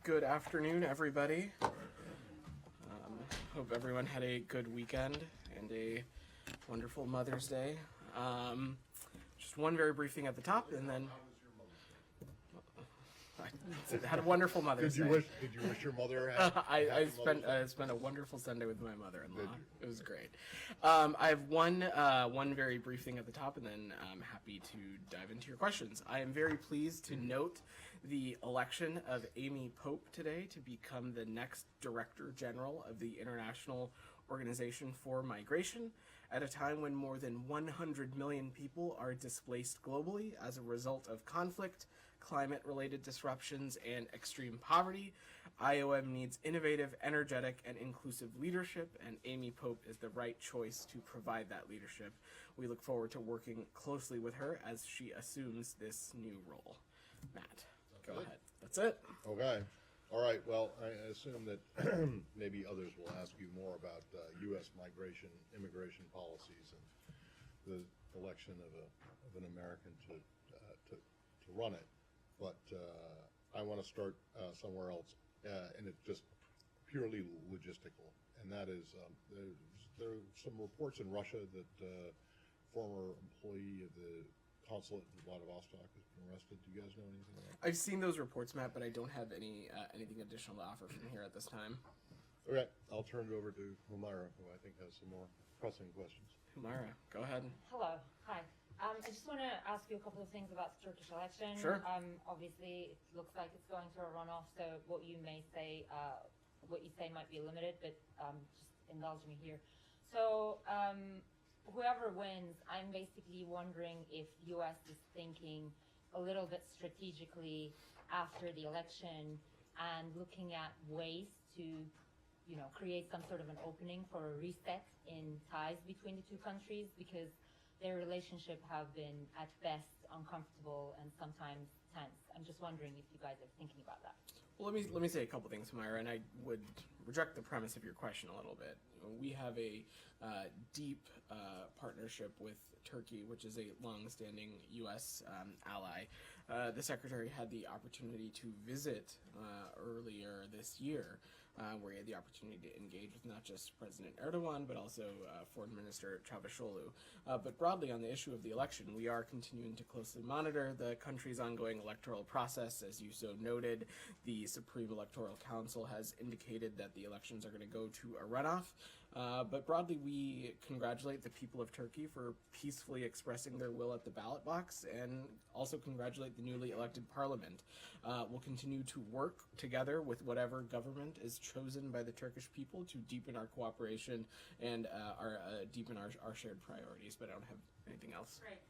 Good afternoon, everybody. Hope everyone had a good weekend and a wonderful Mother's Day. Just one very brief thing at the top, and then I had a wonderful Mother's Day. Did you wish your mother happy I Mother's spent a wonderful Sunday with my mother-in-law. Did It was great. I have one very brief thing at the top, and then I'm happy to dive into your questions. I am very pleased to note the election of Amy Pope today to become the next Director General of the International Organization for Migration at a time when more than 100 million people are displaced globally as a result of conflict, climate-related disruptions, and extreme poverty. IOM needs innovative, energetic, and inclusive leadership, and Amy Pope is the right choice to provide that leadership. We look forward to working closely with her as she assumes this new role. Matt, go ahead. That's it. Okay. All right. Well, I assume that maybe others will ask you more about U.S. immigration policies and the election of an American to run it. But I want to start somewhere else, and it's just purely logistical. And that is, there are some reports in Russia that former employee of the consulate in Vladivostok has been arrested. Do you guys know anything about that? I've seen those reports, Matt, but I don't have anything additional to offer from here at this time. Okay, I'll turn it over to Humaira, who I think has some more pressing questions. Humaira, go ahead. Hello. Hi. I just want to ask you a couple of things about the Turkish election. Sure. Obviously, it looks like it's going to a runoff, so what you say might be limited, but just indulge me here. So, whoever wins, I'm basically wondering if U.S. is thinking a little bit strategically after the election and looking at ways to, create some sort of an opening for a reset in ties between the two countries, because their relationship have been, at best, uncomfortable and sometimes tense. I'm just wondering if you guys are thinking about that. Well, let me say a couple things, Myra, and I would reject the premise of your question a little bit. We have a deep partnership with Turkey, which is a long-standing U.S. ally. The Secretary had the opportunity to visit earlier this year, where he had the opportunity to engage with not just President Erdogan, but also Foreign Minister Çavuşoğlu. But broadly on the issue of the election, we are continuing to closely monitor the country's ongoing electoral process. As you so noted, the Supreme Electoral Council has indicated that the elections are going to go to a runoff. But broadly, we congratulate the people of Turkey for peacefully expressing their will at the ballot box, and also congratulate the newly elected parliament. We'll continue to work together with whatever government is chosen by the Turkish people to deepen our cooperation and deepen our shared priorities, but I don't have anything else. Great.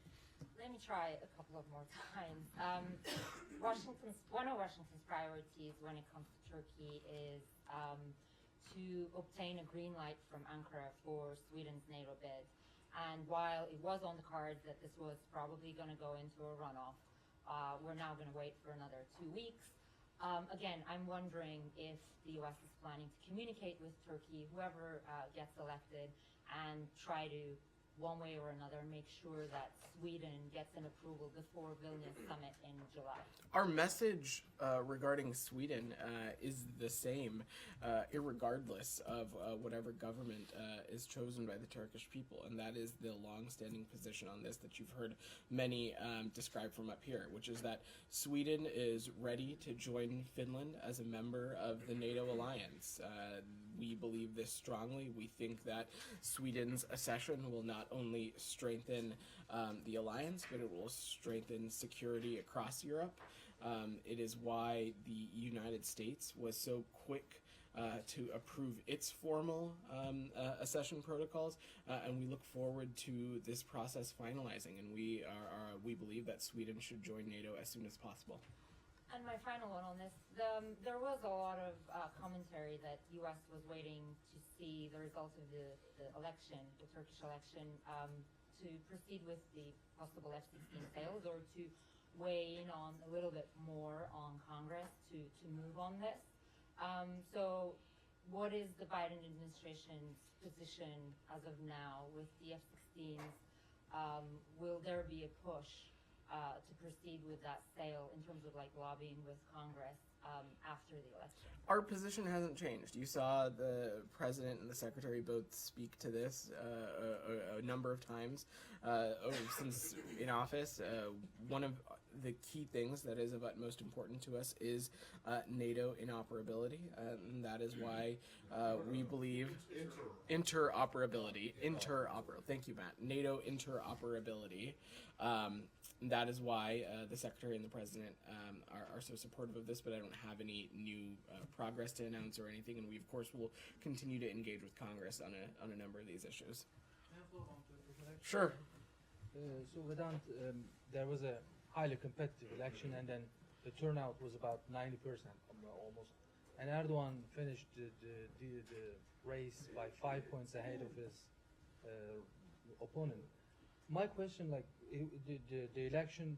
Let me try a couple of more times. One of Washington's priorities when it comes to Turkey is to obtain a green light from Ankara for Sweden's NATO bid. And while it was on the cards that this was probably going to go into a runoff, we're now going to wait for another 2 weeks. Again, I'm wondering if the U.S. is planning to communicate with Turkey, whoever gets elected, and try to, one way or another, make sure that Sweden gets an approval before Vilnius summit in July. Our message regarding Sweden is the same, irregardless of whatever government is chosen by the Turkish people, and that is the long-standing position on this that you've heard many describe from up here, which is that Sweden is ready to join Finland as a member of the NATO alliance. We believe this strongly. We think that Sweden's accession will not only strengthen the alliance, but it will strengthen security across Europe. It is why the United States was so quick to approve its formal accession protocols, and we look forward to this process finalizing. And we believe that Sweden should join NATO as soon as possible. And my final one on this, there was a lot of commentary that U.S. was waiting to see the result of the election, the Turkish election, to proceed with the possible F-16 sales, or to weigh in on a little bit more on Congress to move on this. So what is the Biden administration's position as of now with the F-16s? Will there be a push to proceed with that sale in terms of like lobbying with Congress after the election? Our position hasn't changed. You saw the president and the secretary both speak to this a number of times since in office. One of the key things that is of utmost importance to us is NATO interoperability, and that is why we believe interoperability. Thank you, Matt. NATO interoperability. That is why the secretary and the president are so supportive of this, but I don't have any new progress to announce or anything, and we of course will continue to engage with Congress on a number of these issues. Sure. So Vedant, there was a highly competitive election, and then the turnout was about 90% almost, and Erdogan finished the race by 5 points ahead of his opponent. My question, like, the election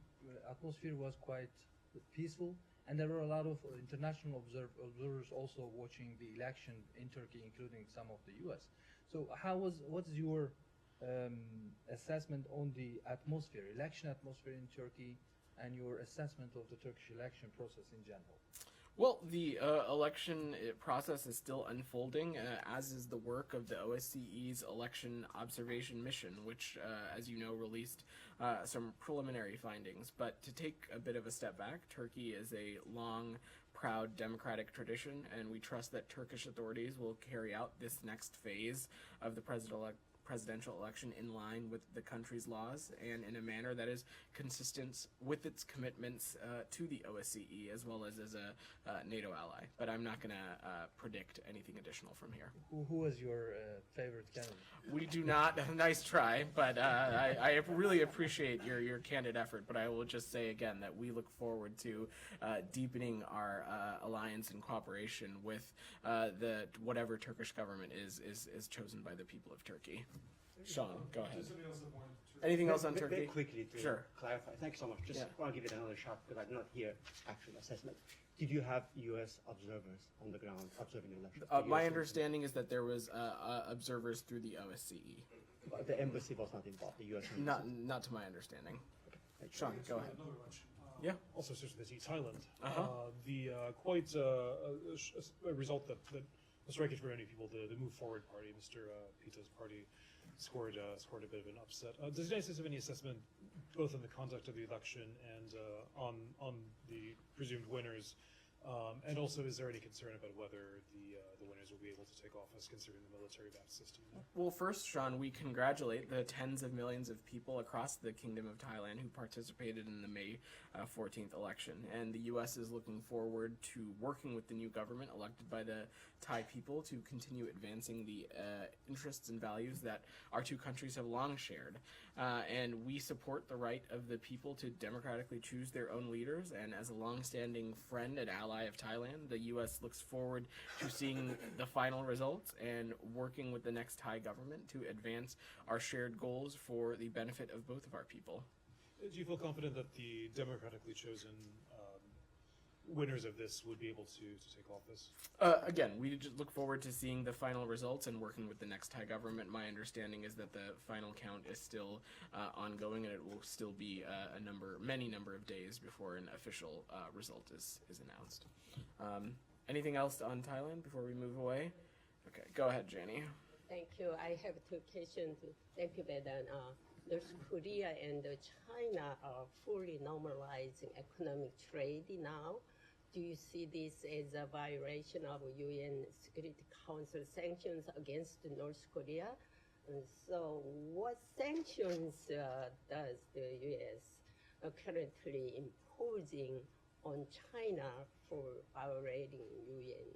atmosphere was quite peaceful, and there were a lot of international observers also watching the election in Turkey, including some of the U.S. So what's your assessment on the election atmosphere in Turkey, and your assessment of the Turkish election process in general? Well, the election process is still unfolding, as is the work of the OSCE's election observation mission, which, as you know, released some preliminary findings. But to take a bit of a step back, Turkey is a long, proud democratic tradition, and we trust that Turkish authorities will carry out this next phase of the presidential election in line with the country's laws and in a manner that is consistent with its commitments to the OSCE as well as a NATO ally. But I'm not going to predict anything additional from here. Who was your favorite candidate? We do not. Nice try, but I really appreciate your candid effort. But I will just say again that we look forward to deepening our alliance and cooperation with whatever Turkish government is chosen by the people of Turkey. Sean, go ahead. Anything else on Turkey? Very quickly to Sure. clarify. Thank you so much. Just Yeah. want to give it another shot because I did not hear actual assessment. Did you have U.S. observers on the ground observing the election? My understanding is that there was observers through the OSCE. But the embassy was not involved. The U.S. embassy. Not to my understanding. Thank you. Sean, go ahead. Another one. Yeah. Also, associated with Thailand. Uh-huh. The quite a result that was striking for many people. The Move Forward Party, Mr. Pita's party, scored a bit of an upset. Does the United States have any assessment, both in the conduct of the election and on the presumed winners? And also, is there any concern about whether the winners will be able to take office, considering the military-backed system? Well, first, Sean, we congratulate the tens of millions of people across the Kingdom of Thailand who participated in the May 14th election. And the U.S. is looking forward to working with the new government elected by the Thai people to continue advancing the interests and values that our two countries have long shared. And we support the right of the people to democratically choose their own leaders. And as a longstanding friend and ally of Thailand, the U.S. looks forward to seeing the final results and working with the next Thai government to advance our shared goals for the benefit of both of our people. Do you feel confident that the democratically chosen winners of this would be able to take office? Again, we just look forward to seeing the final results and working with the next Thai government. My understanding is that the final count is still ongoing, and it will still be many number of days before an official result is announced. Anything else on Thailand before we move away? Okay, go ahead, Janie. Thank you. I have two questions. Thank you, Vedan. North Korea and China are fully normalizing economic trade now. Do you see this as a violation of UN Security Council sanctions against North Korea? And so what sanctions does the US currently imposing on China for violating UN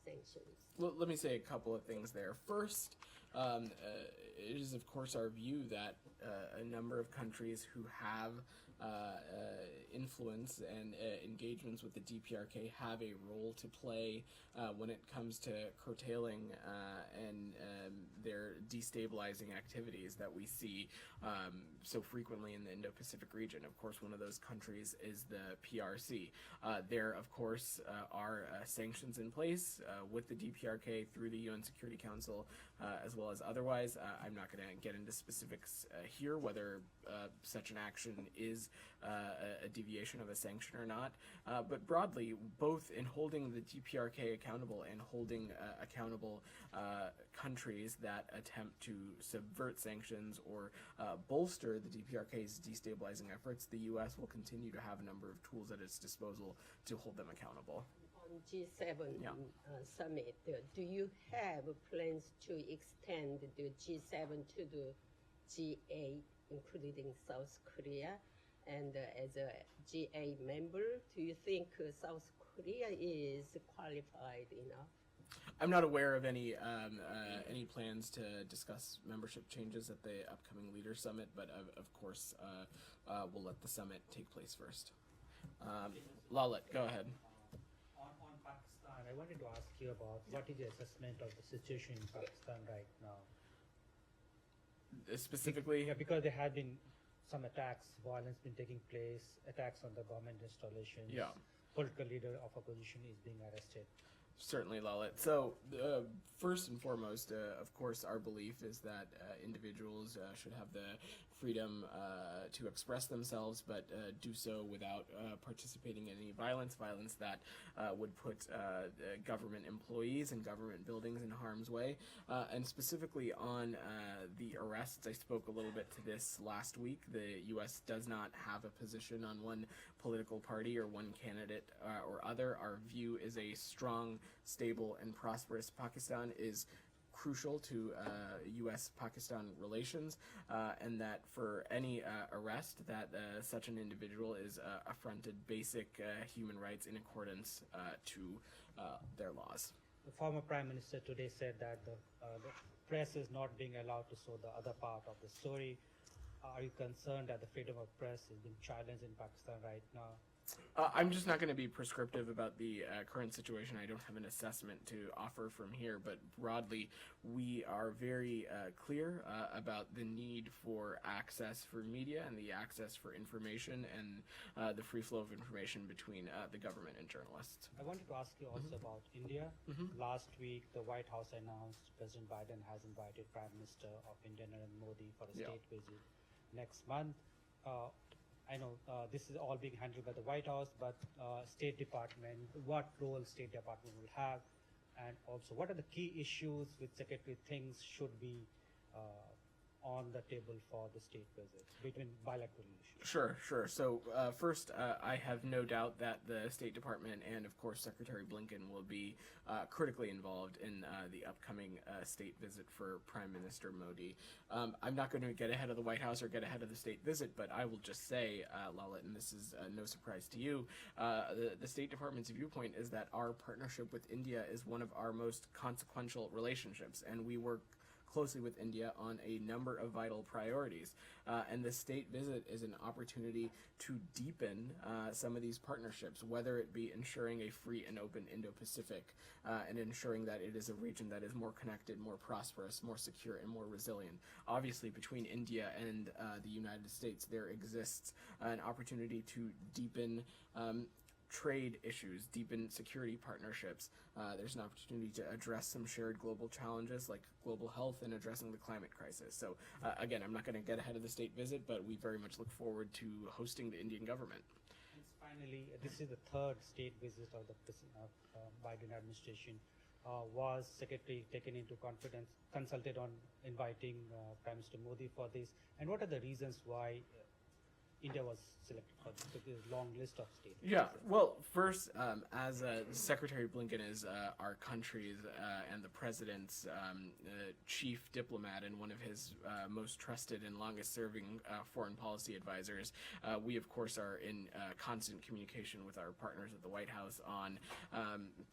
sanctions? Well, let me say a couple of things there. First, it is of course our view that a number of countries who have influence and engagements with the DPRK have a role to play when it comes to curtailing and their destabilizing activities that we see so frequently in the Indo-Pacific region. Of course, one of those countries is the PRC. There, of course, are sanctions in place with the DPRK through the UN Security Council as well as otherwise. I'm not going to get into specifics here whether such an action is is a deviation of a sanction or not. But broadly, both in holding the DPRK accountable and holding accountable countries that attempt to subvert sanctions or bolster the DPRK's destabilizing efforts, the U.S. will continue to have a number of tools at its disposal to hold them accountable. On G7 Yeah. summit, do you have plans to extend the G7 to the G8, including South Korea? And as a G8 member, do you think South Korea is qualified enough? I'm not aware of any plans to discuss membership changes at the upcoming Leaders Summit, but of course we'll let the summit take place first. Lalit, go ahead. On Pakistan, I wanted to ask you about what is your assessment of the situation in Pakistan right now? Specifically, Yeah, because there have been some attacks, violence been taking place, attacks on the government installations. Yeah. Political leader of opposition is being arrested. certainly, Lalit. So, first and foremost, of course, our belief is that individuals should have the freedom to express themselves, but do so without participating in any violence that would put government employees and government buildings in harm's way. And specifically on the arrests, I spoke a little bit to this last week. The U.S. does not have a position on one political party or one candidate or other. Our view is a strong, stable, and prosperous Pakistan is crucial to U.S.-Pakistan relations, and that for any arrest, that such an individual is affronted basic human rights in accordance to their laws. The former Prime Minister today said that the press is not being allowed to show the other part of the story. Are you concerned that the freedom of press is being challenged in Pakistan right now? I'm just not going to be prescriptive about the current situation. I don't have an assessment to offer from here, but broadly, we are very clear about the need for access for media and the access for information and the free flow of information between the government and journalists. I wanted to ask you also about India. Last week, the White House announced President Biden has invited Prime Minister of India, Narendra Modi, for a state visit next month. I know this is all being handled by the White House, but State Department, what role State Department will have, and also what are the key issues which Secretary thinks should be on the table for the state visit between bilateral issues? Sure. So first, I have no doubt that the State Department and, of course, Secretary Blinken will be critically involved in the upcoming state visit for Prime Minister Modi. I'm not going to get ahead of the White House or get ahead of the state visit, but I will just say, Lalit, and this is no surprise to you, the State Department's viewpoint is that our partnership with India is one of our most consequential relationships, and we work closely with India on a number of vital priorities. And the state visit is an opportunity to deepen some of these partnerships, whether it be ensuring a free and open Indo-Pacific and ensuring that it is a region that is more connected, more prosperous, more secure, and more resilient. Obviously, between India and the United States, there exists an opportunity to deepen trade issues, deepen security partnerships. There's an opportunity to address some shared global challenges like global health and addressing the climate crisis. So again, I'm not going to get ahead of the state visit, but we very much look forward to hosting the Indian government. And finally, this is the third state visit of the Biden administration. Was Secretary taken into confidence, consulted on inviting Prime Minister Modi for this? And what are the reasons why India was selected for this long list of states? Yeah, well, first, as Secretary Blinken is our country's and the president's chief diplomat and one of his most trusted and longest-serving foreign policy advisors, we, of course, are in constant communication with our partners at the White House on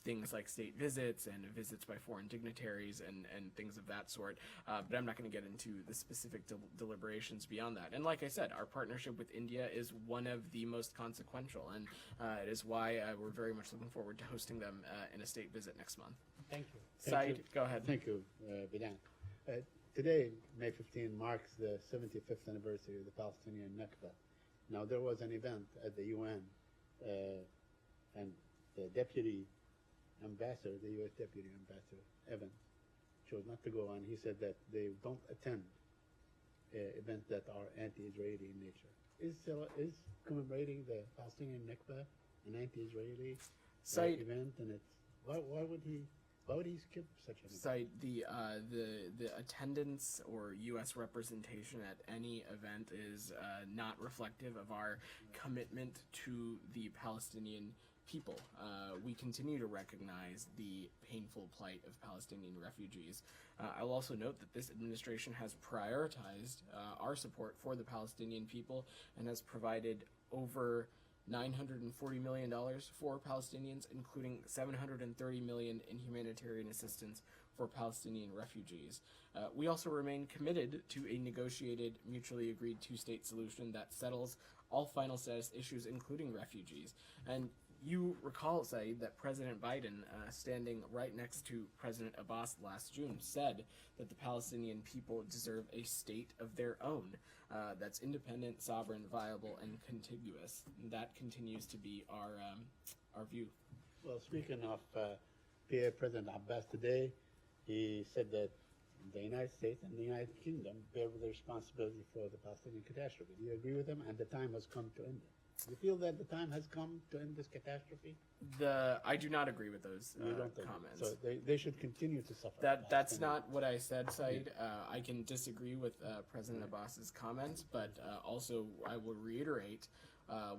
things like state visits and visits by foreign dignitaries and things of that sort. But I'm not going to get into the specific deliberations beyond that. And like I said, our partnership with India is one of the most consequential, and it is why we're very much looking forward to hosting them in a state visit next month. Thank you. Said, go ahead. Thank you, Bidan. Today, May 15, marks the 75th anniversary of the Palestinian Nakba. Now, there was an event at the UN, and the deputy ambassador, the U.S. deputy ambassador, Evans, chose not to go, and he said that they don't attend events that are anti-Israeli in nature. is commemorating the Palestinian Nakba, an anti-Israeli Said- event, and it's why would he skip such an event? Cite the attendance or U.S. representation at any event is not reflective of our commitment to the Palestinian people. We continue to recognize the painful plight of Palestinian refugees. I'll also note that this administration has prioritized our support for the Palestinian people and has provided over $940 million for Palestinians, including $730 million in humanitarian assistance for Palestinian refugees. We also remain committed to a negotiated, mutually agreed two-state solution that settles all final status issues, including refugees. And you recall, Saeed, that President Biden, standing right next to President Abbas last June, said that the Palestinian people deserve a state of their own that's independent, sovereign, viable, and contiguous. And that continues to be our view. Well, speaking of President Abbas today, he said that the United States and the United Kingdom bear the responsibility for the Palestinian catastrophe. Do you agree with him? And the time has come to end it. Do you feel that the time has come to end this catastrophe? I do not agree with those You don't think comments. so? They should continue to suffer. That's not what I said, Said. I can disagree with President Abbas's comments, but also I will reiterate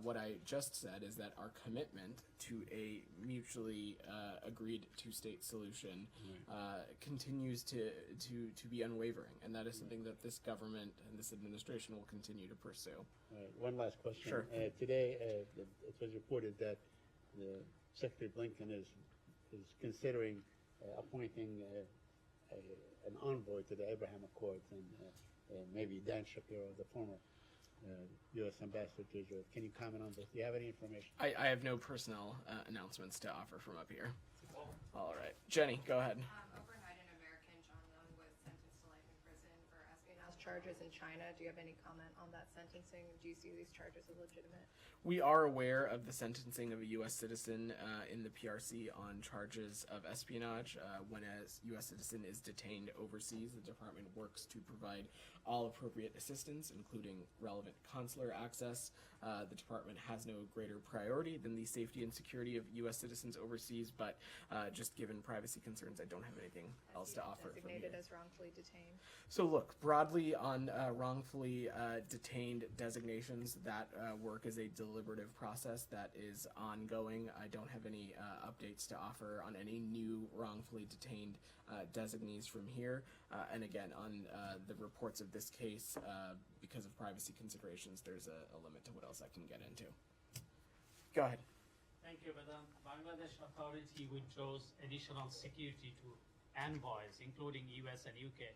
what I just said is that our commitment to a mutually agreed two-state solution continues to be unwavering, and that is something that this government and this administration will continue to pursue. One last question. Sure. Today, it was reported that the Secretary Blinken is considering appointing an envoy to the Abraham Accords, and maybe Dan Shapiro, the former U.S. ambassador to Israel. Can you comment on this? Do you have any information? I have no personnel announcements to offer from up here. All right. Jenny, go ahead. Overnight, an American, John Young, was sentenced to life in prison for espionage charges in China. Do you have any comment on that sentencing? Do you see these charges as legitimate? We are aware of the sentencing of a U.S. citizen in the PRC on charges of espionage. When a U.S. citizen is detained overseas, the department works to provide all appropriate assistance, including relevant consular access. The department has no greater priority than the safety and security of U.S. citizens overseas, but just given privacy concerns, I don't have anything else to offer. Designated as wrongfully detained. So look, broadly on wrongfully detained designations, that work is a deliberative process that is ongoing. I don't have any updates to offer on any new wrongfully detained designees from here. And again, on the reports of this case, because of privacy considerations, there's a limit to what else I can get into. Go ahead. Thank you, Madam. Bangladesh Authority withdraws additional security to envoys, including US and UK.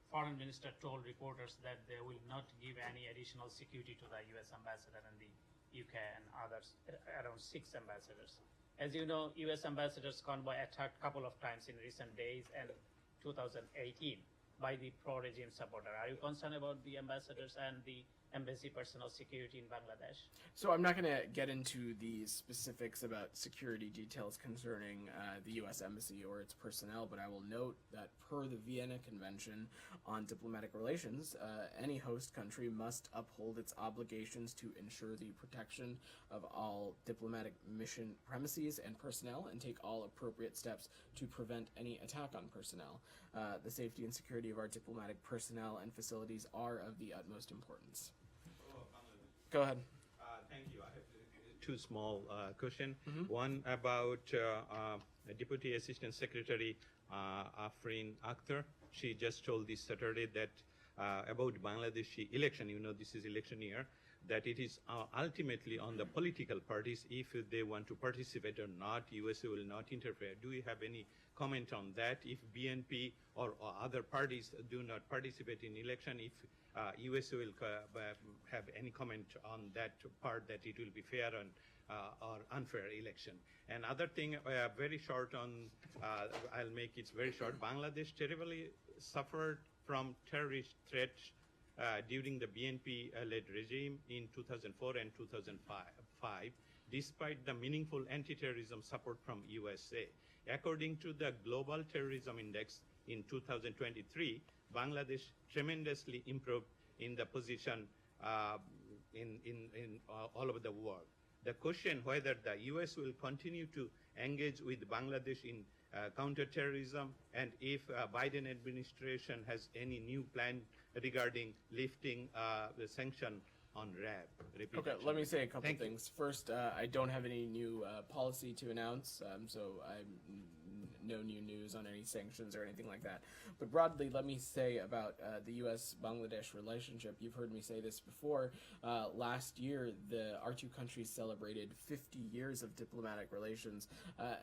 Foreign Minister told reporters that they will not give any additional security to the US ambassador and the UK and others, around 6 ambassadors. As you know, US ambassador's convoy attacked a couple of times in recent days and 2018 by the pro-regime supporter. Are you concerned about the ambassadors and the embassy personnel security in Bangladesh? So I'm not going to get into the specifics about security details concerning the U.S. Embassy or its personnel, but I will note that per the Vienna Convention on Diplomatic Relations, any host country must uphold its obligations to ensure the protection of all diplomatic mission premises and personnel and take all appropriate steps to prevent any attack on personnel. The safety and security of our diplomatic personnel and facilities are of the utmost importance. Go ahead. Thank you. I have two small questions. One about Deputy Assistant Secretary Afrin Akhtar. She just told this Saturday that about Bangladeshi election, you know this is election year, that it is ultimately on the political parties if they want to participate or not. USA will not interfere. Do you have any comment on that? If BNP or other parties do not participate in election, if USA will have any comment on that part, that it will be fair and or unfair election. And other thing, very short on, I'll make it very short. Bangladesh terribly suffered from terrorist threats during the BNP-led regime in 2004 and 2005, despite the meaningful anti-terrorism support from USA. According to the Global Terrorism Index in 2023, Bangladesh tremendously improved in the position in all over the world. The question whether the U.S. will continue to engage with Bangladesh in counterterrorism, and if Biden administration has any new plan regarding lifting the sanction on RAB. Okay, let me say a couple things. First, I don't have any new policy to announce, so no new news on any sanctions or anything like that. But broadly, let me say about the U.S.-Bangladesh relationship. You've heard me say this before. Last year, our two countries celebrated 50 years of diplomatic relations,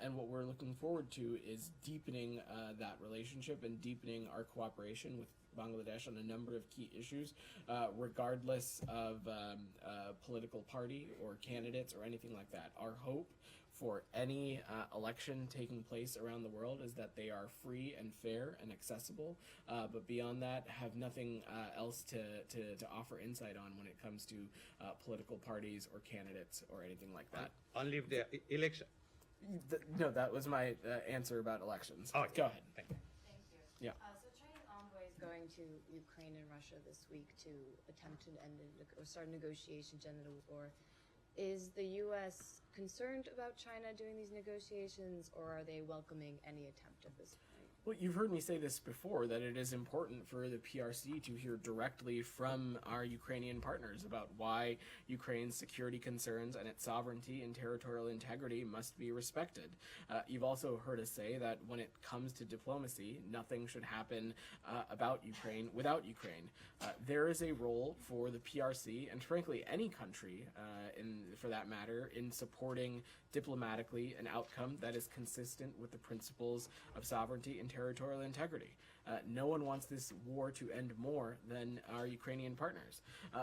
and what we're looking forward to is deepening that relationship and deepening our cooperation with Bangladesh on a number of key issues, regardless of political party or candidates or anything like that. Our hope for any election taking place around the world is that they are free and fair and accessible, but beyond that, have nothing else to offer insight on when it comes to political parties or candidates or anything like that. Only if the election. No, that was my answer about elections. Oh, go ahead. Thank you. Thank you. Yeah. So Chinese envoy is going to Ukraine and Russia this week to attempt to end or start negotiations to end the war. Is the U.S. concerned about China doing these negotiations, or are they welcoming any attempt at this point? Well, you've heard me say this before, that it is important for the PRC to hear directly from our Ukrainian partners about why Ukraine's security concerns and its sovereignty and territorial integrity must be respected. You've also heard us say that when it comes to diplomacy, nothing should happen about Ukraine without Ukraine. There is a role for the PRC, and frankly any country, for that matter, in supporting diplomatically an outcome that is consistent with the principles of sovereignty and territorial integrity. No one wants this war to end more than our Ukrainian partners.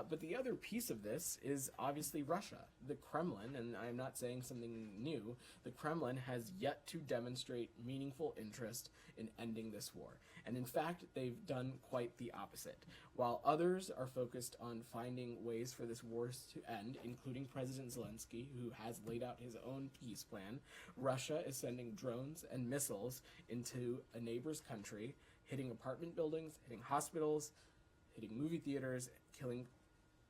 But the other piece of this is obviously Russia. The Kremlin, and I'm not saying something new, the Kremlin has yet to demonstrate meaningful interest in ending this war. And in fact, they've done quite the opposite. While others are focused on finding ways for this war to end, including President Zelensky, who has laid out his own peace plan, Russia is sending drones and missiles into a neighbor's country, hitting apartment buildings, hitting hospitals, hitting movie theaters, killing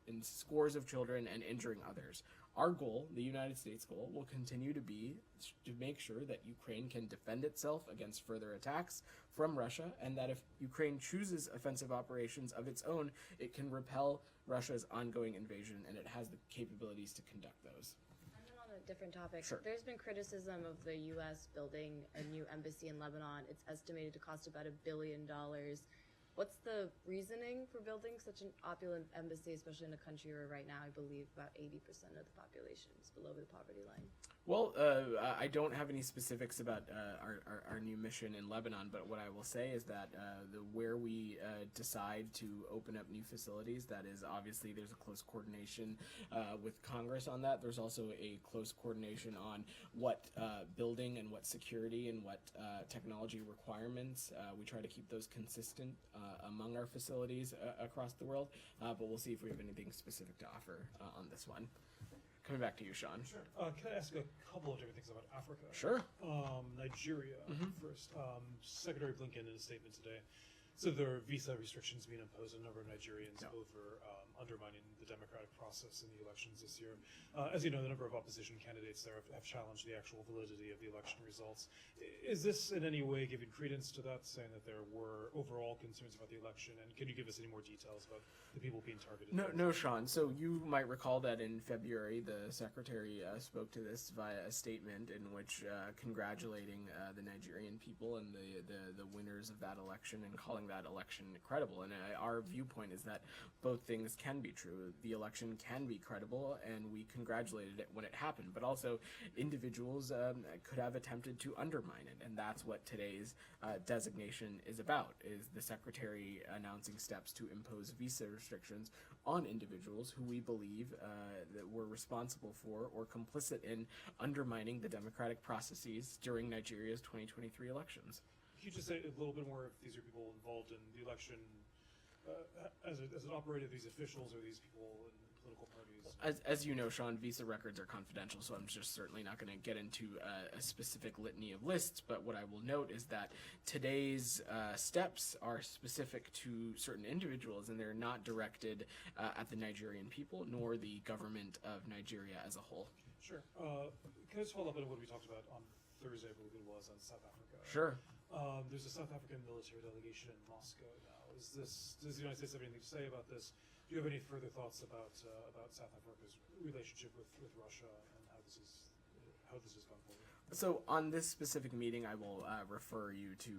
in scores of children and injuring others. Our goal, the United States goal, will continue to be to make sure that Ukraine can defend itself against further attacks from Russia, and that if Ukraine chooses offensive operations of its own, it can repel Russia's ongoing invasion, and it has the capabilities to conduct those. And then on a different topic, Sure. There's been criticism of the U.S. building a new embassy in Lebanon. It's estimated to cost about $1 billion. What's the reasoning for building such an opulent embassy, especially in a country where right now I believe about 80% of the population is below the poverty line? Well, I don't have any specifics about our new mission in Lebanon, but what I will say is that where we decide to open up new facilities, that is obviously there's a close coordination with Congress on that. There's also a close coordination on what building and what security and what technology requirements. We try to keep those consistent among our facilities across the world, but we'll see if we have anything specific to offer on this one. Coming back to you, Sean. Sure. Can I ask a couple of different things about Africa? Sure. Nigeria first. Secretary Blinken in a statement today said there are visa restrictions being imposed on a number of Nigerians over undermining the democratic process in the elections this year. As you know, the number of opposition candidates there have challenged the actual validity of the election results. Is this in any way giving credence to that, saying that there were overall concerns about the election? And can you give us any more details about the people being targeted? No, Sean. So you might recall that in February, the secretary spoke to this via a statement in which congratulating the Nigerian people and the winners of that election and calling that election credible. And our viewpoint is that both things can be true. The election can be credible, and we congratulated it when it happened. But also, individuals could have attempted to undermine it, and that's what today's designation is about, is the secretary announcing steps to impose visa restrictions on individuals who we believe that were responsible for or complicit in undermining the democratic processes during Nigeria's 2023 elections. Can you just say a little bit more if these are people involved in the election, as it operated, these officials or these people in political parties. As you know, Sean, visa records are confidential, so I'm just certainly not going to get into a specific litany of lists. But what I will note is that today's steps are specific to certain individuals, and they're not directed at the Nigerian people nor the government of Nigeria as a whole. Sure. Can I just follow up on what we talked about on Thursday, I believe it was, on South Africa? Sure. There's a South African military delegation in Moscow now. Does the United States have anything to say about this? Do you have any further thoughts about South Africa's relationship with Russia and how this has gone forward? So on this specific meeting, I will refer you to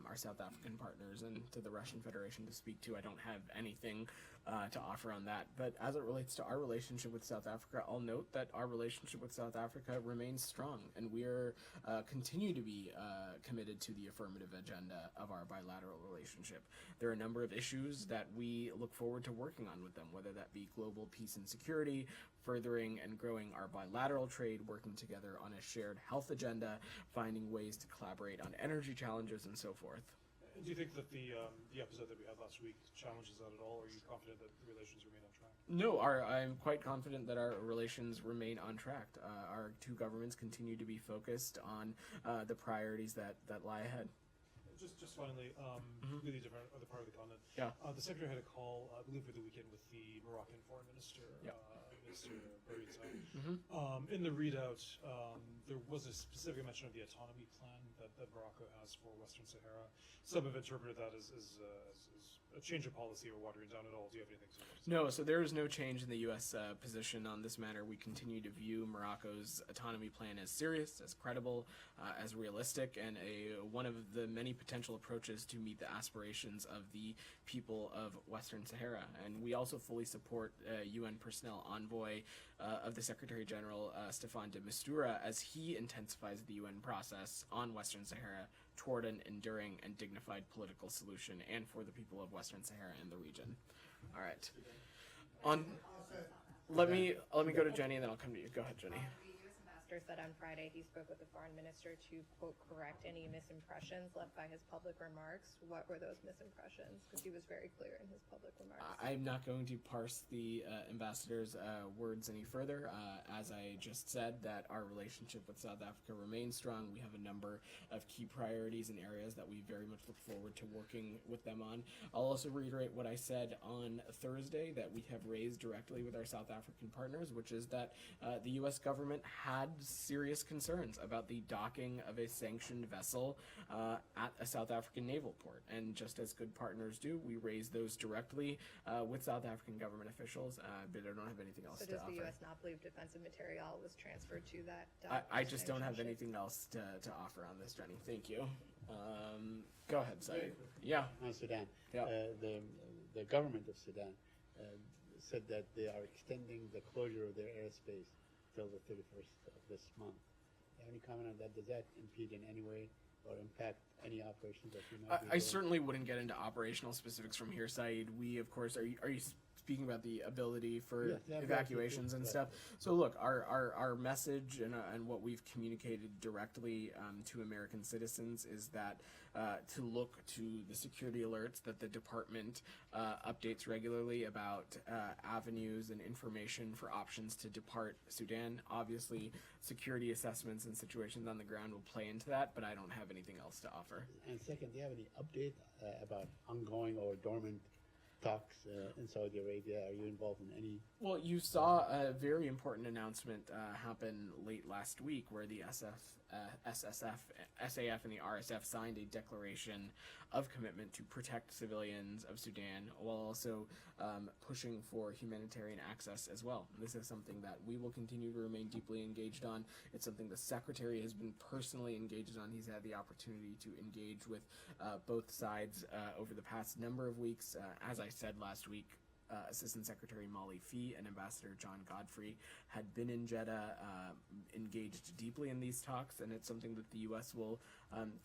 our South African partners and to the Russian Federation to speak to. I don't have anything to offer on that. But as it relates to our relationship with South Africa, I'll note that our relationship with South Africa remains strong, and we are continue to be committed to the affirmative agenda of our bilateral relationship. There are a number of issues that we look forward to working on with them, whether that be global peace and security, furthering and growing our bilateral trade, working together on a shared health agenda, finding ways to collaborate on energy challenges, and so forth. Do you think that the episode that we had last week challenges that at all, or are you confident that the relations remain on track? No, I'm quite confident that our relations remain on track. Our two governments continue to be focused on the priorities that lie ahead. Just finally, really different other part of the continent. Yeah. The secretary had a call, I believe, over the weekend with the Moroccan foreign minister, Mr. Barita. In the readout, there was a specific mention of the autonomy plan that Morocco has for Western Sahara. Some have interpreted that as a change of policy or watering down at all. Do you have anything to say? No, so there is no change in the U.S. Position on this matter. We continue to view Morocco's autonomy plan as serious, as credible, as realistic, and one of the many potential approaches to meet the aspirations of the people of Western Sahara. And we also fully support UN personnel envoy of the Secretary General, Staffan de Mistura, as he intensifies the UN process on Western Sahara toward an enduring and dignified political solution, and for the people of Western Sahara and the region. All right. Let me go to Jenny, and then I'll come to you. Go ahead, Jenny. The U.S. ambassador said on Friday he spoke with the foreign minister to, quote, correct any misimpressions left by his public remarks. What were those misimpressions? Because he was very clear in his public remarks. I'm not going to parse the ambassador's words any further. As I just said, that our relationship with South Africa remains strong. We have a number of key priorities and areas that we very much look forward to working with them on. I'll also reiterate what I said on Thursday that we have raised directly with our South African partners, which is that the U.S. government had serious concerns about the docking of a sanctioned vessel at a South African naval port. And just as good partners do, we raised those directly with South African government officials, but I don't have anything else to offer. So does the U.S. not believe defensive material was transferred to that? I just don't have anything else to offer on this, Jenny. Thank you. Go ahead, Saeed. Yeah. On Sudan. Yeah. The government of Sudan said that they are extending the closure of their airspace till the 31st of this month. Any comment on that? Does that impede in any way or impact any operations that you might be I doing? certainly wouldn't get into operational specifics from here, Saeed. We, of course, are you speaking about the ability for evacuations and stuff? So look, our message and what we've communicated directly to American citizens is that to look to the security alerts that the department updates regularly about avenues and information for options to depart Sudan. Obviously, security assessments and situations on the ground will play into that, but I don't have anything else to offer. And second, do you have any update about ongoing or dormant talks in Saudi Arabia? Are you involved in any? Well, you saw a very important announcement happen late last week where the SAF and the RSF signed a declaration of commitment to protect civilians of Sudan while also pushing for humanitarian access as well. This is something that we will continue to remain deeply engaged on. It's something the Secretary has been personally engaged on. He's had the opportunity to engage with both sides over the past number of weeks. As I said last week, Assistant Secretary Molly Fee and Ambassador John Godfrey had been in Jeddah, engaged deeply in these talks, and it's something that the U.S. will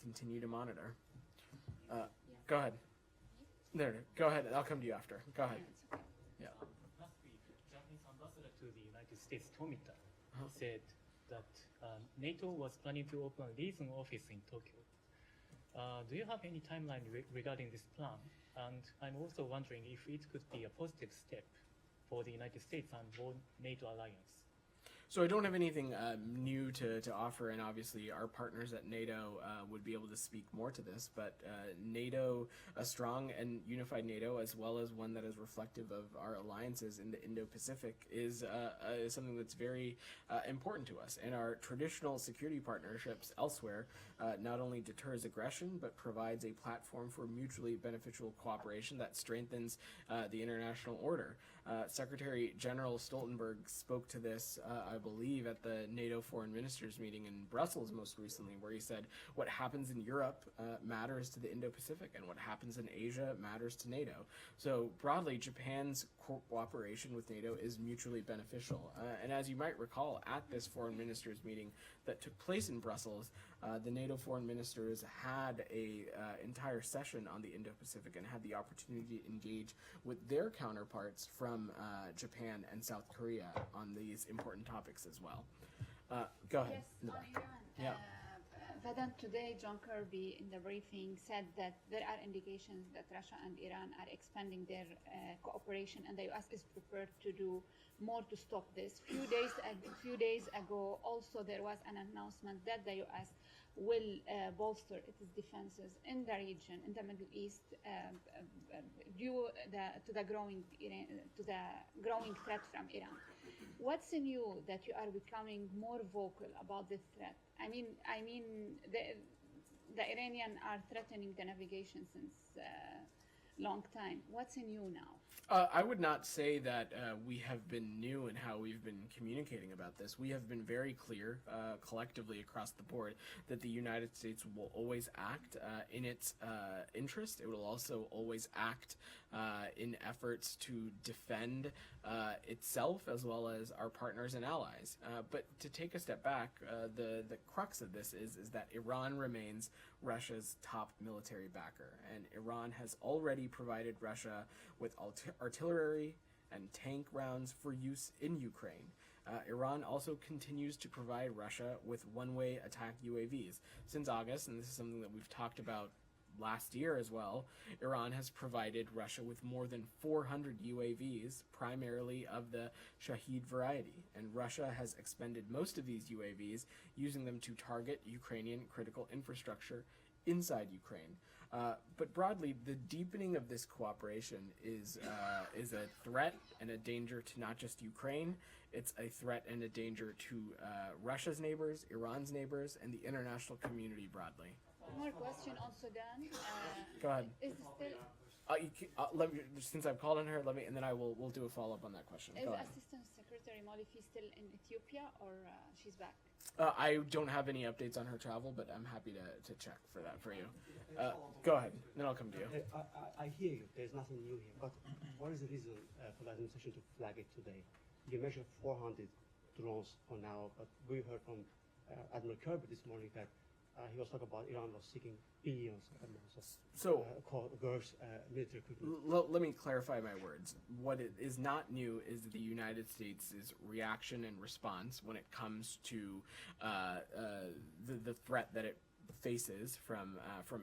continue to monitor. Go ahead. There, go ahead. I'll come to you after. Go ahead. Yeah. Last week, Japanese ambassador to the United States, Tomita, said that NATO was planning to open a liaison office in Tokyo. Do you have any timeline regarding this plan? And I'm also wondering if it could be a positive step for the United States and for NATO alliance? So I don't have anything new to offer, and obviously our partners at NATO would be able to speak more to this, but NATO, a strong and unified NATO, as well as one that is reflective of our alliances in the Indo-Pacific, is something that's very important to us. And our traditional security partnerships elsewhere not only deters aggression, but provides a platform for mutually beneficial cooperation that strengthens the international order. Secretary General Stoltenberg spoke to this, I believe, at the NATO foreign ministers meeting in Brussels most recently, where he said what happens in Europe matters to the Indo-Pacific, and what happens in Asia matters to NATO. So broadly, Japan's cooperation with NATO is mutually beneficial. And as you might recall, at this foreign ministers meeting that took place in Brussels, the NATO foreign ministers had a entire session on the Indo-Pacific and had the opportunity to engage with their counterparts from Japan and South Korea on these important topics as well. Go ahead. Yes, on Iran. Yeah. Vedant, today, John Kirby in the briefing said that there are indications that Russia and Iran are expanding their cooperation, and the U.S. is prepared to do more to stop this. Few days ago, also there was an announcement that the U.S. will bolster its defenses in the region, in the Middle East, due to the growing threat from Iran. What's new that you are becoming more vocal about this threat? I mean, the Iranians are threatening the navigation since long time. What's new now? I would not say that we have been new in how we've been communicating about this. We have been very clear collectively across the board that the United States will always act in its interest. It will also always act in efforts to defend itself as well as our partners and allies. But to take a step back, the crux of this is that Iran remains Russia's top military backer, and Iran has already provided Russia with artillery and tank rounds for use in Ukraine. Iran also continues to provide Russia with one-way attack UAVs. Since August, and this is something that we've talked about last year as well, Iran has provided Russia with more than 400 UAVs, primarily of the Shahed variety, and Russia has expended most of these UAVs, using them to target Ukrainian critical infrastructure inside Ukraine. But broadly, the deepening of this cooperation is a threat and a danger to not just Ukraine. It's a threat and a danger to Russia's neighbors, Iran's neighbors, and the international community broadly. One more question on Sudan. Go ahead. Is still Let me, since I've called on her, and then we'll do a follow-up on that question. is Go ahead. Assistant Secretary Molifi still in Ethiopia, or she's back? I don't have any updates on her travel, but I'm happy to check for that for you. Go ahead, then I'll come to you. I hear you. There's nothing new here. But what is the reason for the administration to flag it today? You mentioned 400 drones for now, but we heard from Admiral Kirby this morning that he was talking about Iran was seeking billions of diverse military equipment. Let me clarify my words. What is not new is the United States' reaction and response when it comes to the threat that it faces from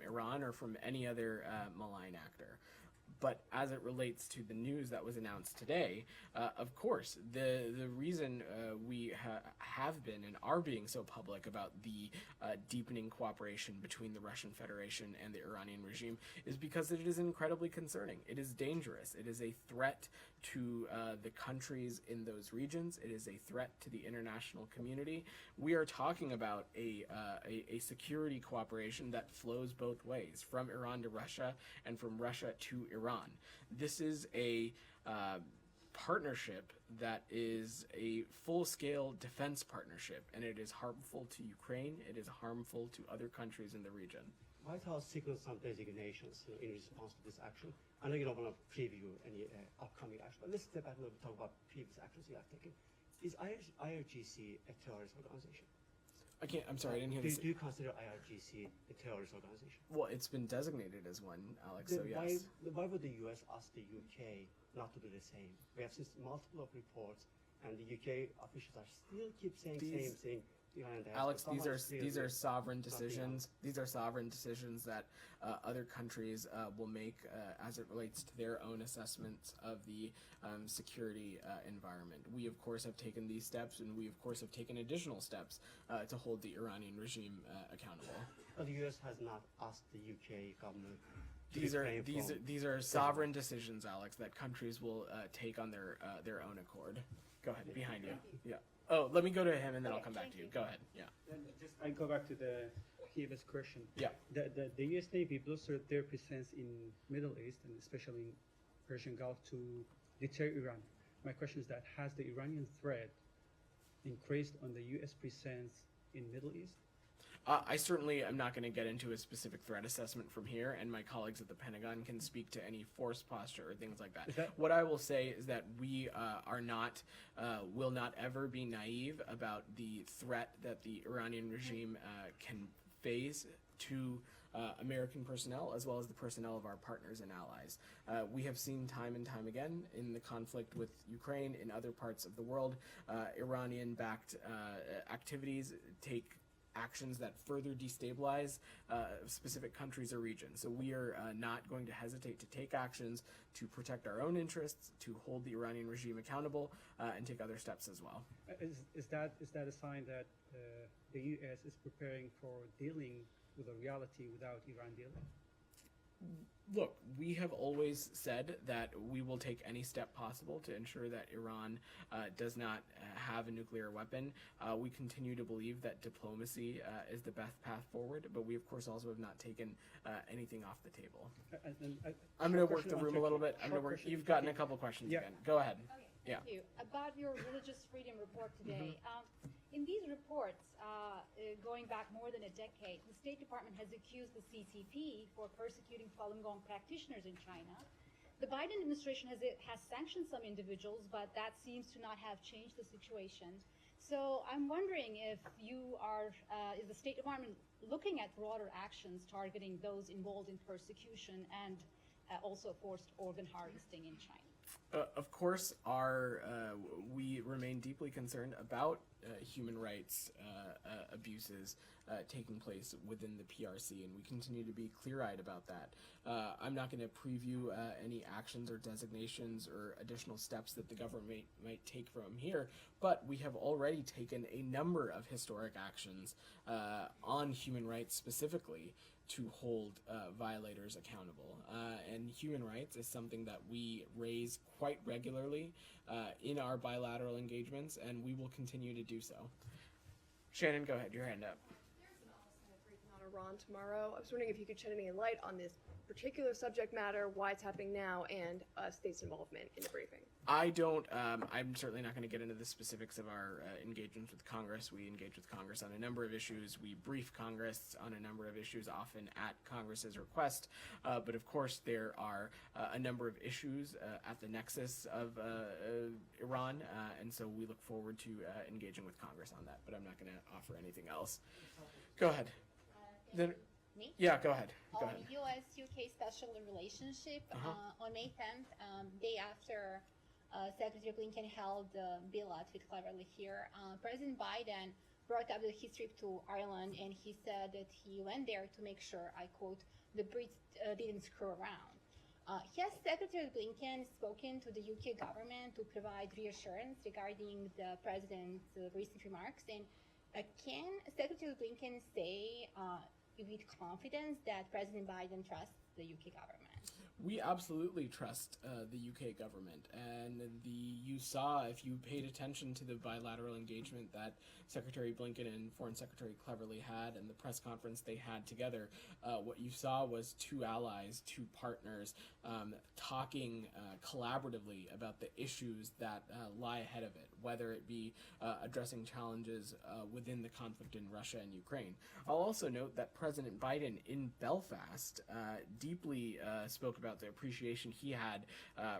Iran or from any other malign actor. But as it relates to the news that was announced today, of course, the reason we have been and are being so public about the deepening cooperation between the Russian Federation and the Iranian regime is because it is incredibly concerning. It is dangerous. It is a threat to the countries in those regions. It is a threat to the international community. We are talking about a security cooperation that flows both ways, from Iran to Russia and from Russia to Iran. This is a partnership that is a full-scale defense partnership, and it is harmful to Ukraine. It is harmful to other countries in the region. White House signaled some designations in response to this action. I know you don't want to preview any upcoming action, but let's step back a little bit and talk about previous actions you have taken. Is IRGC a terrorist organization? I'm sorry, I didn't hear this. Do you consider IRGC a terrorist organization? Well, it's been designated as one, Alex, so yes. Why would the U.S. ask the UK not to do the same? We have seen multiple reports, and the UK officials are still keep saying Iran and Alex, hezbollah these are sovereign nothing decisions. These are sovereign decisions that other countries will make as it relates to their own assessments of the security environment. We, of course, have taken these steps, and we, of course, have taken additional steps to hold the Iranian regime accountable. But the U.S. has not asked the UK government. These are sovereign decisions, Alex, that countries will take on their own accord. Go ahead, behind you. Yeah. Oh, let me go to him, and then I'll come back to you. Go ahead. Yeah. I go back to the previous question. Yeah. The U.S. Navy bolstered their presence in Middle East and especially in Persian Gulf to deter Iran. My question is that has the Iranian threat increased on the U.S. presence in Middle East? I certainly am not going to get into a specific threat assessment from here, and my colleagues at the Pentagon can speak to any force posture or things like that. What I will say is that we will not ever be naive about the threat that the Iranian regime can face to American personnel as well as the personnel of our partners and allies. We have seen time and time again in the conflict with Ukraine, in other parts of the world, Iranian-backed activities take actions that further destabilize specific countries or regions. So we are not going to hesitate to take actions to protect our own interests, to hold the Iranian regime accountable, and take other steps as well. Is that a sign that the U.S. is preparing for dealing with a reality without Iran dealing? Look, we have always said that we will take any step possible to ensure that Iran does not have a nuclear weapon. We continue to believe that diplomacy is the best path forward, but we, of course, also have not taken anything off the table. I'm going to work the room a little bit. You've gotten a couple questions again. Go ahead. Okay, yeah. Thank you. About your religious freedom report today. In these reports, going back more than a decade, the State Department has accused the CCP for persecuting Falun Gong practitioners in China. The Biden administration has sanctioned some individuals, but that seems to not have changed the situation. So I'm wondering if is the State Department looking at broader actions targeting those involved in persecution and also forced organ harvesting in China? Of course, we remain deeply concerned about human rights abuses taking place within the PRC, and we continue to be clear-eyed about that. I'm not going to preview any actions or designations or additional steps that the government might take from here, but we have already taken a number of historic actions on human rights specifically to hold violators accountable. And human rights is something that we raise quite regularly in our bilateral engagements, and we will continue to do so. Shannon, go ahead, your hand up. There's an Office Senate briefing on Iran tomorrow. I was wondering if you could shed any light on this particular subject matter, why it's happening now, and states' involvement in the briefing. I'm certainly not going to get into the specifics of our engagements with Congress. We engage with Congress on a number of issues. We brief Congress on a number of issues, often at Congress's request. But of course, there are a number of issues at the nexus of Iran, and so we look forward to engaging with Congress on that. But I'm not going to offer anything else. Go ahead. Me? Yeah, go ahead. Go ahead. U.S.-UK special relationship on May 10th, day after Secretary Blinken held Bilat with Cleverly here, President Biden brought up the his trip to Ireland, and he said that he went there to make sure, I quote, the Brits didn't screw around. Has Secretary Blinken spoken to the UK government to provide reassurance regarding the president's recent remarks? And can Secretary Blinken say with confidence that President Biden trusts the UK government? We absolutely trust the UK government, and you saw, if you paid attention to the bilateral engagement that Secretary Blinken and Foreign Secretary Cleverly had and the press conference they had together, what you saw was two allies, two partners talking collaboratively about the issues that lie ahead of it, whether it be addressing challenges within the conflict in Russia and Ukraine. I'll also note that President Biden in Belfast deeply spoke about the appreciation he had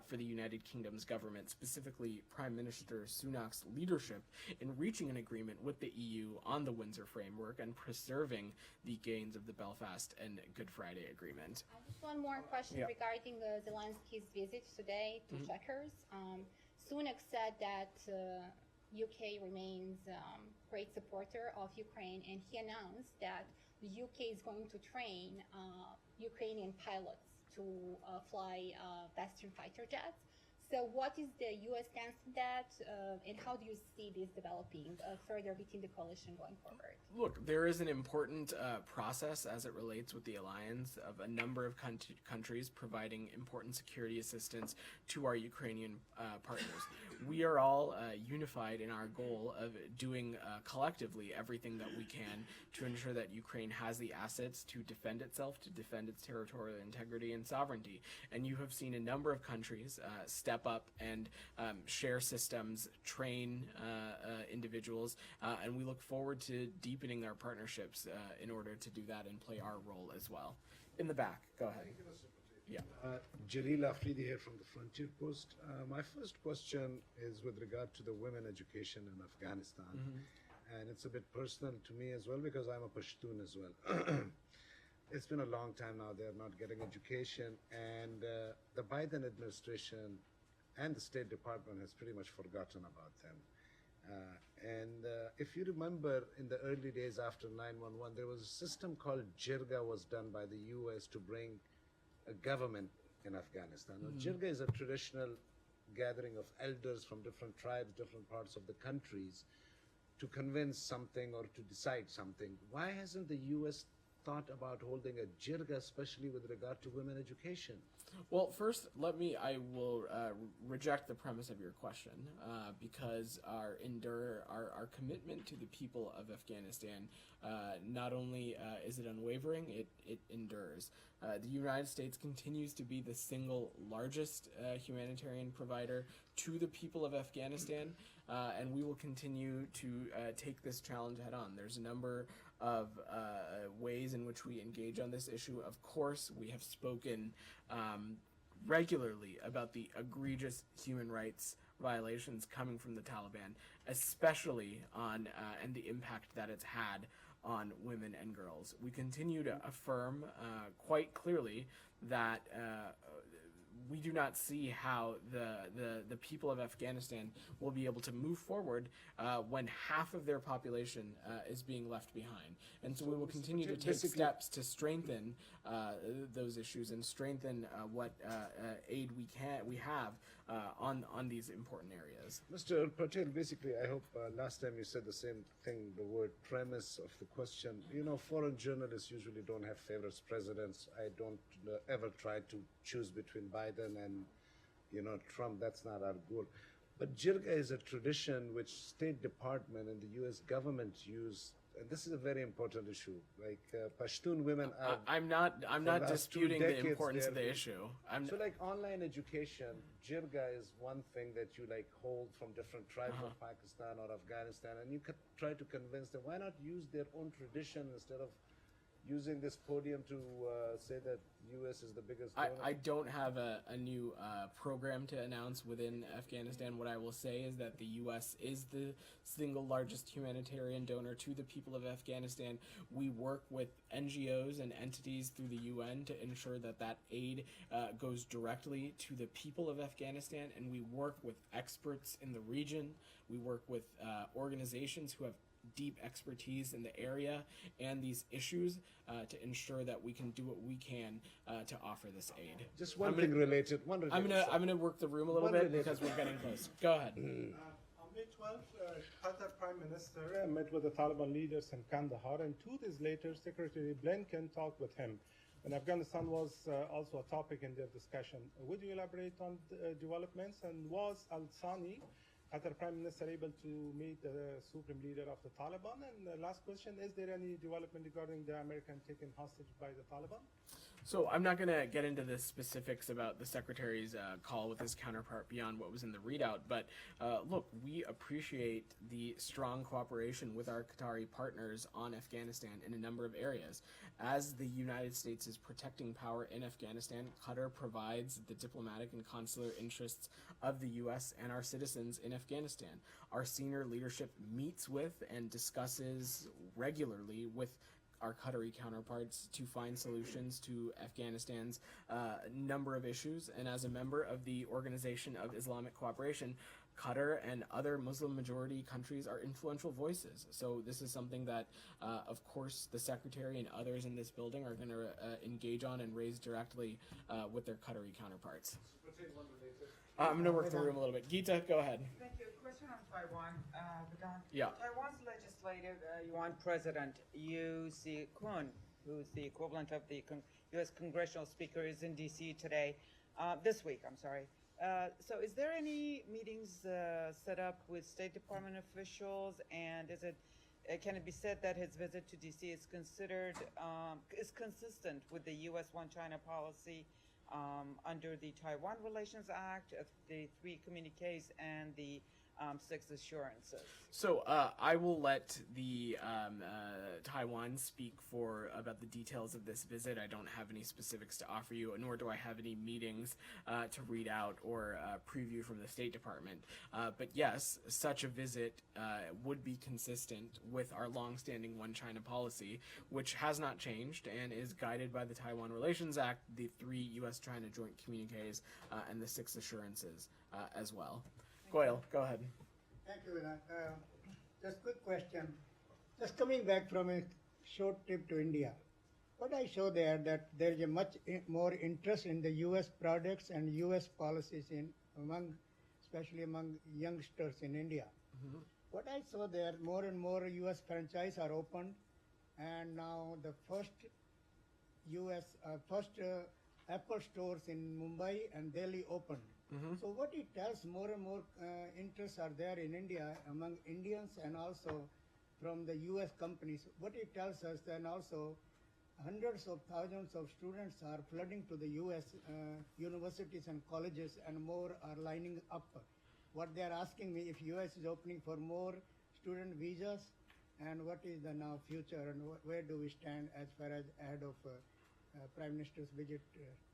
for the United Kingdom's government, specifically Prime Minister Sunak's leadership in reaching an agreement with the EU on the Windsor Framework and preserving the gains of the Belfast and Good Friday Agreement. Just one more question regarding Zelensky's visit today to Chequers. Sunak said that UK remains great supporter of Ukraine, and he announced that the UK is going to train Ukrainian pilots to fly Western fighter jets. So what is the U.S. stance on that, and how do you see this developing further between the coalition going forward? Look, there is an important process as it relates with the alliance of a number of countries providing important security assistance to our Ukrainian partners. We are all unified in our goal of doing collectively everything that we can to ensure that Ukraine has the assets to defend itself, to defend its territorial integrity and sovereignty. And you have seen a number of countries step up and share systems, train individuals, and we look forward to deepening our partnerships in order to do that and play our role as well. In the back, go ahead. Yeah. Jalil Afridi here from the Frontier Post. My first question is with regard to the women education in Afghanistan. And it's a bit personal to me as well because I'm a Pashtun as well. It's been a long time now they're not getting education, and the Biden administration and the State Department has pretty much forgotten about them. If you remember, in the early days after 9/11, there was a system called JIRGA was done by the U.S. to bring a government in Afghanistan. Now, JIRGA is a traditional gathering of elders from different tribes, different parts of the countries, to convince something or to decide something. Why hasn't the U.S. thought about holding a JIRGA, especially with regard to women education? Well, first, I will reject the premise of your question because our commitment to the people of Afghanistan, not only is it unwavering, it endures. The United States continues to be the single largest humanitarian provider to the people of Afghanistan, and we will continue to take this challenge head on. There's a number of ways in which we engage on this issue. Of course, we have spoken regularly about the egregious human rights violations coming from the Taliban, especially on and the impact that it's had on women and girls. We continue to affirm quite clearly that we do not see how the people of Afghanistan will be able to move forward when half of their population is being left behind. And so we will continue to take steps to strengthen those issues and strengthen what aid we have on these important areas. Mr. Patel, basically, I hope last time you said the same thing, the word premise of the question. You know, foreign journalists usually don't have favorites presidents. I don't ever try to choose between Biden and, Trump. That's not our goal. But JIRGA is a tradition which State Department and the U.S. government use. And this is a very important issue. Like Pashtun women are. I'm not disputing the importance of the issue. So like online education, JIRGA is one thing that you hold from different tribes of Pakistan or Afghanistan, and you could try to convince them why not use their own tradition instead of using this podium to say that U.S. is the biggest donor. I don't have a new program to announce within Afghanistan. What I will say is that the U.S. is the single largest humanitarian donor to the people of Afghanistan. We work with NGOs and entities through the UN to ensure that that aid goes directly to the people of Afghanistan, and we work with experts in the region. We work with organizations who have deep expertise in the area and these issues to ensure that we can do what we can to offer this aid. Just one thing related. I'm gonna work the room a little bit because we're getting close. Go ahead. On May 12th, Qatar Prime Minister met with the Taliban leaders in Kandahar, and 2 days later, Secretary Blinken talked with him. And Afghanistan was also a topic in their discussion. Would you elaborate on the developments? And was Al-Thani, Qatar Prime Minister, able to meet the Supreme Leader of the Taliban? And the last question, is there any development regarding the American taken hostage by the Taliban? So I'm not going to get into the specifics about the Secretary's call with his counterpart beyond what was in the readout, but look, we appreciate the strong cooperation with our Qatari partners on Afghanistan in a number of areas. As the United States is protecting power in Afghanistan, Qatar provides the diplomatic and consular interests of the U.S. and our citizens in Afghanistan. Our senior leadership meets with and discusses regularly with our Qatari counterparts to find solutions to Afghanistan's number of issues. And as a member of the Organization of Islamic Cooperation, Qatar and other Muslim majority countries are influential voices. So this is something that, of course, the Secretary and others in this building are going to engage on and raise directly with their Qatari counterparts. I'm going to work the room a little bit. Geeta, go ahead. Thank you. Question on Taiwan. Yeah. Taiwan's legislative yuan president, Yu Si-kun, who's the equivalent of the U.S. congressional speaker, is in D.C. today, this week, I'm sorry. So is there any meetings set up with State Department officials, and can it be said that his visit to D.C. is is consistent with the U.S. One China policy under the Taiwan Relations Act, the 3 communiques, and the 6 assurances? So I will let the Taiwan speak about the details of this visit. I don't have any specifics to offer you, nor do I have any meetings to read out or preview from the State Department. But yes, such a visit would be consistent with our longstanding One China policy, which has not changed and is guided by the Taiwan Relations Act, the 3 U.S.-China joint communiques, and the 6 assurances as well. Goyle, go ahead. Thank you, Vinay. Just quick question. Just coming back from a short trip to India, what I saw there that there is a much more interest in the U.S. products and U.S. policies especially among youngsters in India. Mm-hmm. What I saw there, more and more U.S. franchises are opened, and now the first Apple stores in Mumbai and Delhi opened. Mm-hmm. So what it tells, more and more interests are there in India among Indians and also from the U.S. companies. What it tells us, then also hundreds of thousands of students are flooding to the U.S. Universities and colleges, and more are lining up. What they are asking me, if U.S. is opening for more student visas, and what is the now future, and where do we stand as far as ahead of Prime Minister's visit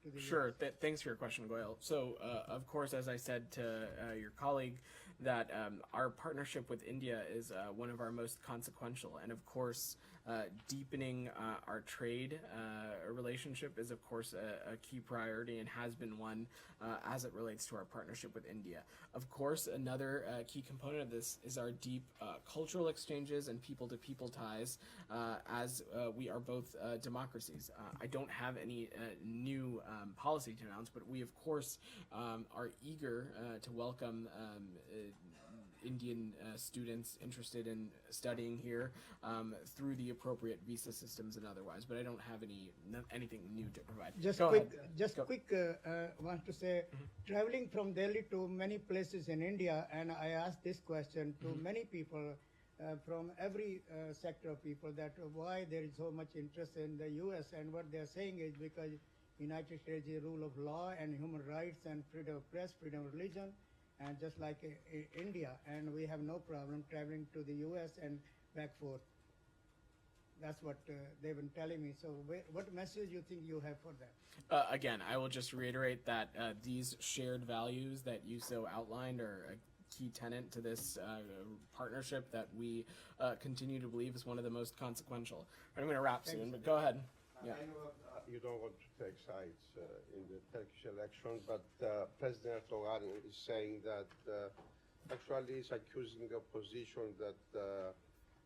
to the Sure. US? Thanks for your question, Goyle. So, of course, as I said to your colleague, that our partnership with India is one of our most consequential. And, of course, deepening our trade relationship is, of course, a key priority and has been one as it relates to our partnership with India. Of course, another key component of this is our deep cultural exchanges and people-to-people ties as we are both democracies. I don't have any new policy to announce, but we, of course, are eager to welcome Indian students interested in studying here through the appropriate visa systems and otherwise. But I don't have anything new to provide. Want to say, traveling from Delhi to many places in India, and I asked this question to many people from every sector of people, that why there is so much interest in the U.S. and what they are saying is because United States is a rule of law and human rights and freedom of press, freedom of religion, and just like India, and we have no problem traveling to the U.S. and back forth. That's what they've been telling me. So what message you think you have for them? Again, I will just reiterate that these shared values that you so outlined are a key tenet to this partnership that we continue to believe is one of the most consequential. I'm going to wrap soon, but go ahead. Yeah. I know you don't want to take sides in the Turkish election, but President Erdogan is saying that actually is accusing the opposition that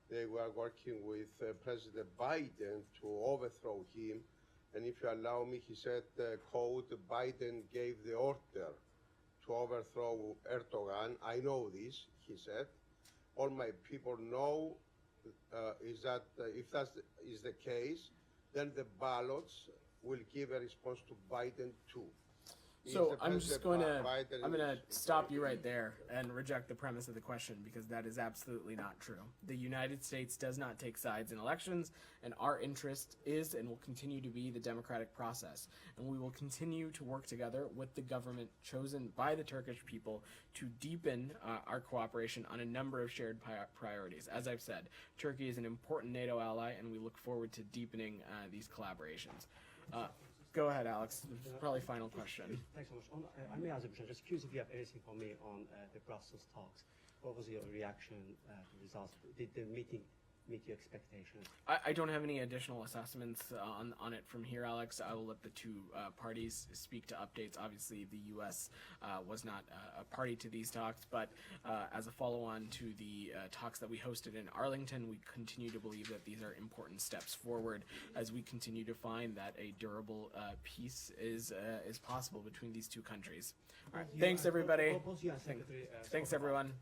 they were working with President Biden to overthrow him. And if you allow me, he said, quote, Biden gave the order to overthrow Erdogan. I know this, he said. All my people know is that if that is the case, then the ballots will give a response to Biden too. So I'm going to stop you right there and reject the premise of the question, because that is absolutely not true. The United States does not take sides in elections, and our interest is and will continue to be the democratic process. And we will continue to work together with the government chosen by the Turkish people to deepen our cooperation on a number of shared priorities. As I've said, Turkey is an important NATO ally, and we look forward to deepening these collaborations. Go ahead, Alex. Probably final question. Thanks so much. I may ask a question. Just curious if you have anything for me on the Brussels talks. What was your reaction to the results? Did the meeting meet your expectations? I don't have any additional assessments on it from here, Alex. I will let the two parties speak to updates. Obviously, the U.S. Was not a party to these talks, but as a follow-on to the talks that we hosted in Arlington, we continue to believe that these are important steps forward as we continue to find that a durable peace is possible between these two countries. All right, thanks everybody. Both you and Secretary Thanks everyone.